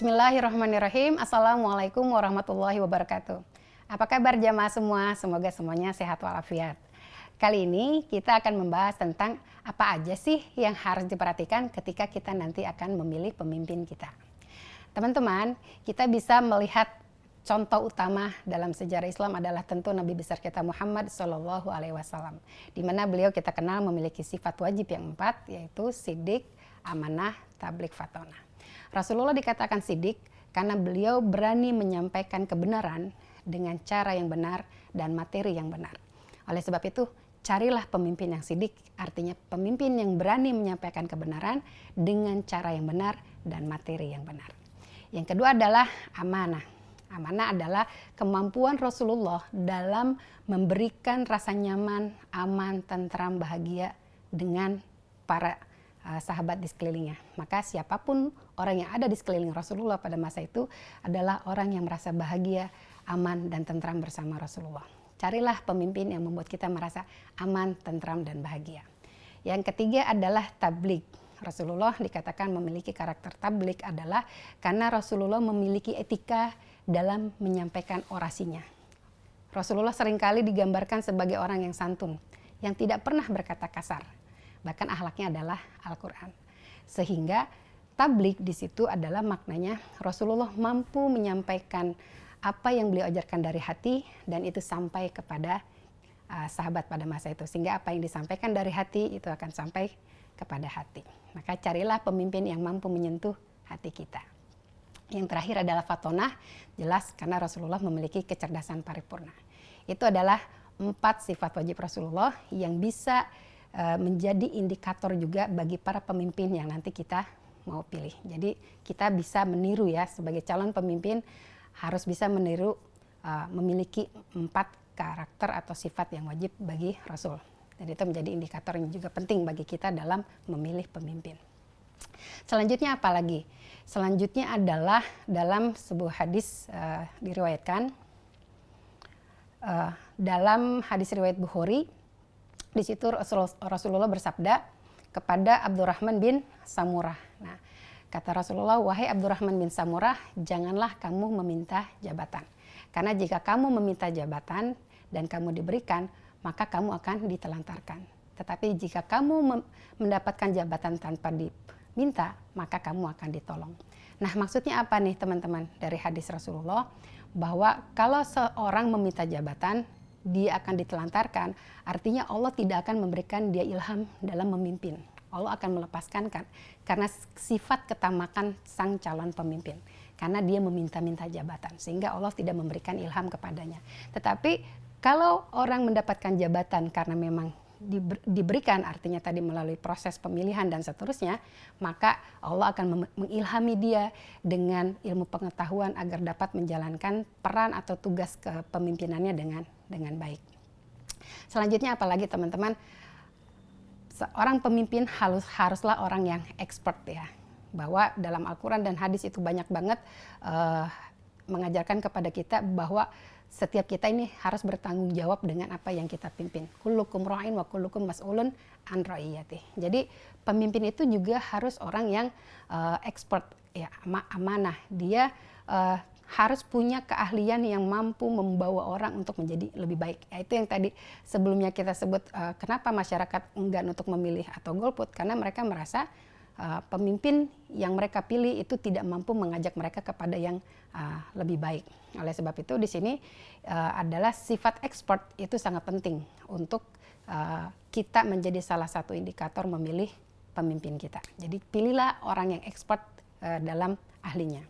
Bismillahirrahmanirrahim. Assalamualaikum warahmatullahi wabarakatuh. Apa kabar jamaah semua? Semoga semuanya sehat walafiat. Kali ini kita akan membahas tentang apa aja sih yang harus diperhatikan ketika kita nanti akan memilih pemimpin kita. Teman-teman, kita bisa melihat contoh utama dalam sejarah Islam adalah tentu Nabi besar kita Muhammad SAW, di mana beliau kita kenal memiliki sifat wajib yang 4, yaitu sidik, amanah, tabligh, fatonah. Rasulullah dikatakan sidik karena beliau berani menyampaikan kebenaran dengan cara yang benar dan materi yang benar. Oleh sebab itu, carilah pemimpin yang sidik, artinya pemimpin yang berani menyampaikan kebenaran dengan cara yang benar dan materi yang benar. Yang kedua adalah amanah. Amanah adalah kemampuan Rasulullah dalam memberikan rasa nyaman, aman, tentram, bahagia dengan para sahabat di sekelilingnya. Maka siapapun orang yang ada di sekeliling Rasulullah pada masa itu adalah orang yang merasa bahagia, aman, dan tentram bersama Rasulullah. Carilah pemimpin yang membuat kita merasa aman, tentram, dan bahagia. Yang ketiga adalah tabligh. Rasulullah dikatakan memiliki karakter tabligh adalah karena Rasulullah memiliki etika dalam menyampaikan orasinya. Rasulullah seringkali digambarkan sebagai orang yang santun, yang tidak pernah berkata kasar. Bahkan akhlaknya adalah Al-Quran. Sehingga tabligh di situ adalah maknanya Rasulullah mampu menyampaikan apa yang beliau ajarkan dari hati dan itu sampai kepada sahabat pada masa itu. Sehingga apa yang disampaikan dari hati itu akan sampai kepada hati. Maka carilah pemimpin yang mampu menyentuh hati kita. Yang terakhir adalah fatonah, jelas karena Rasulullah memiliki kecerdasan paripurna. Itu adalah 4 sifat wajib Rasulullah yang bisa menjadi indikator juga bagi para pemimpin yang nanti kita mau pilih. Jadi kita bisa meniru ya, sebagai calon pemimpin harus bisa meniru memiliki 4 karakter atau sifat yang wajib bagi Rasul. Dan itu menjadi indikator yang juga penting bagi kita dalam memilih pemimpin. Selanjutnya apa lagi? Selanjutnya adalah dalam sebuah hadis diriwayatkan dalam hadis riwayat Bukhari. Di situ Rasulullah bersabda kepada Abdurrahman bin Samurah. Nah, kata Rasulullah, wahai Abdurrahman bin Samurah, janganlah kamu meminta jabatan. Karena jika kamu meminta jabatan dan kamu diberikan, maka kamu akan ditelantarkan. Tetapi jika kamu mendapatkan jabatan tanpa diminta, maka kamu akan ditolong. Nah, maksudnya apa nih teman-teman dari hadis Rasulullah? Bahwa kalau seorang meminta jabatan, dia akan ditelantarkan, artinya Allah tidak akan memberikan dia ilham dalam memimpin. Allah akan melepaskan karena sifat ketamakan sang calon pemimpin. Karena dia meminta-minta jabatan, sehingga Allah tidak memberikan ilham kepadanya. Tetapi kalau orang mendapatkan jabatan karena memang diberikan, artinya tadi melalui proses pemilihan dan seterusnya, maka Allah akan mengilhami dia dengan ilmu pengetahuan agar dapat menjalankan peran atau tugas kepemimpinannya dengan baik. Selanjutnya apalagi teman-teman, seorang pemimpin haruslah orang yang expert ya, bahwa dalam Al-Quran dan hadis itu banyak banget mengajarkan kepada kita bahwa setiap kita ini harus bertanggung jawab dengan apa yang kita pimpin. Kullukum ra'in wa kullukum mas'ulun an ra'iyatih. Jadi pemimpin itu juga harus orang yang expert ya, amanah. Dia harus punya keahlian yang mampu membawa orang untuk menjadi lebih baik. Ya, itu yang tadi sebelumnya kita sebut kenapa masyarakat enggan untuk memilih atau golput, karena mereka merasa pemimpin yang mereka pilih itu tidak mampu mengajak mereka kepada yang lebih baik. Oleh sebab itu di sini adalah sifat expert itu sangat penting untuk kita menjadi salah satu indikator memilih pemimpin kita. Jadi pilihlah orang yang expert dalam ahlinya.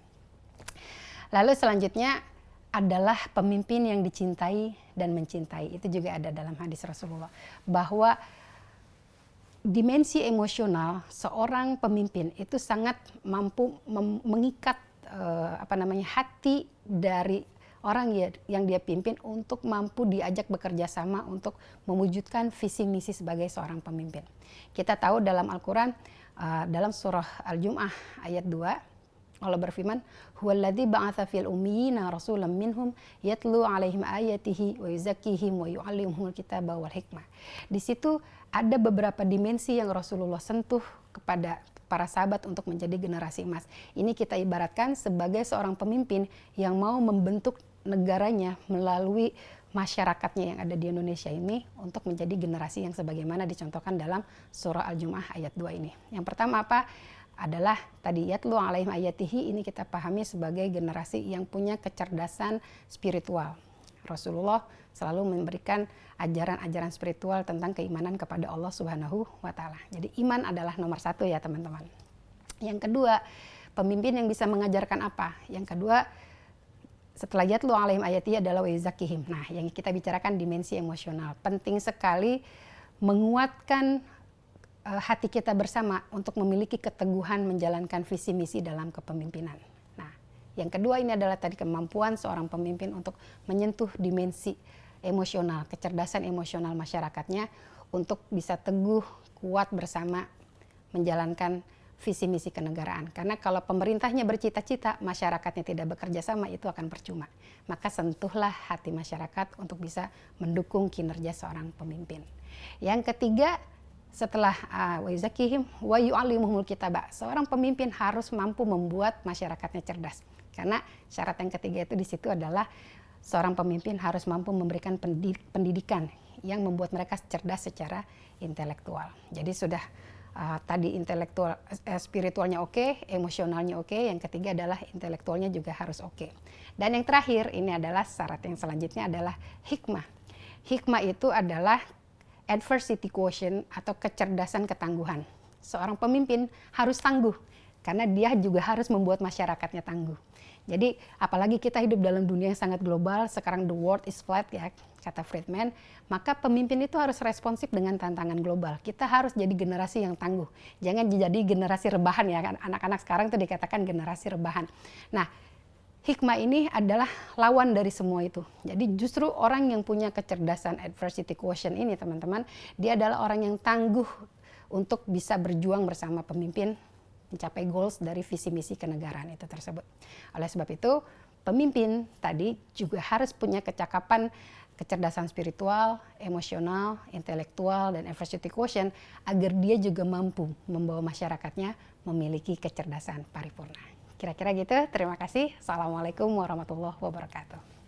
Lalu selanjutnya adalah pemimpin yang dicintai dan mencintai. Itu juga ada dalam hadis Rasulullah, bahwa dimensi emosional seorang pemimpin itu sangat mampu mengikat hati dari orang yang dia pimpin untuk mampu diajak bekerja sama untuk mewujudkan visi misi sebagai seorang pemimpin. Kita tahu dalam Al-Quran dalam surah Al-Jum'ah ayat 2, Allah berfirman, "Huwallazi ba'atsa fil ummiyina rasulan minhum yatlu 'alaihim ayatihi wa yuzakkihim wa yu'allimuhumul kitaba wal hikmah." Di situ ada beberapa dimensi yang Rasulullah sentuh kepada para sahabat untuk menjadi generasi emas. Ini kita ibaratkan sebagai seorang pemimpin yang mau membentuk negaranya melalui masyarakatnya yang ada di Indonesia ini untuk menjadi generasi yang sebagaimana dicontohkan dalam surah Al-Jumu'ah ayat 2 ini. Yang pertama apa? Adalah tadi yatlu alaihim ayatihi, ini kita pahami sebagai generasi yang punya kecerdasan spiritual. Rasulullah selalu memberikan ajaran-ajaran spiritual tentang keimanan kepada Allah Subhanahu wa Ta'ala. Jadi iman adalah nomor 1 ya teman-teman. Yang kedua, pemimpin yang bisa mengajarkan apa? Yang kedua, setelah yatlu alaihim ayatihi adalah wa yuzakkihim. Nah, yang kita bicarakan dimensi emosional. Penting sekali menguatkan hati kita bersama untuk memiliki keteguhan menjalankan visi misi dalam kepemimpinan. Nah, yang kedua ini adalah tadi kemampuan seorang pemimpin untuk menyentuh dimensi emosional, kecerdasan emosional masyarakatnya untuk bisa teguh, kuat bersama menjalankan visi misi kenegaraan. Karena kalau pemerintahnya bercita-cita, masyarakatnya tidak bekerja sama, itu akan percuma. Maka sentuhlah hati masyarakat untuk bisa mendukung kinerja seorang pemimpin. Yang ketiga, setelah wa yuzakkihim wa yu'allimuhumul kitaba, seorang pemimpin harus mampu membuat masyarakatnya cerdas. Karena syarat yang ketiga itu di situ adalah seorang pemimpin harus mampu memberikan pendidikan yang membuat mereka cerdas secara intelektual. Jadi sudah tadi intelektual, spiritualnya oke, emosionalnya oke, yang ketiga adalah intelektualnya juga harus oke. Dan yang terakhir ini adalah syarat yang selanjutnya adalah hikmah. Hikmah itu adalah adversity quotient atau kecerdasan ketangguhan. Seorang pemimpin harus tangguh karena dia juga harus membuat masyarakatnya tangguh. Jadi apalagi kita hidup dalam dunia yang sangat global, sekarang the world is flat ya, kata Friedman, maka pemimpin itu harus responsif dengan tantangan global. Kita harus jadi generasi yang tangguh. Jangan jadi generasi rebahan ya, kan anak-anak sekarang itu dikatakan generasi rebahan. Nah, hikmah ini adalah lawan dari semua itu. Jadi justru orang yang punya kecerdasan adversity quotient ini teman-teman, dia adalah orang yang tangguh untuk bisa berjuang bersama pemimpin mencapai goals dari visi misi kenegaraan itu tersebut. Oleh sebab itu, pemimpin tadi juga harus punya kecakapan kecerdasan spiritual, emosional, intelektual, dan adversity quotient agar dia juga mampu membawa masyarakatnya memiliki kecerdasan paripurna. Kira-kira gitu, terima kasih. Assalamualaikum warahmatullahi wabarakatuh.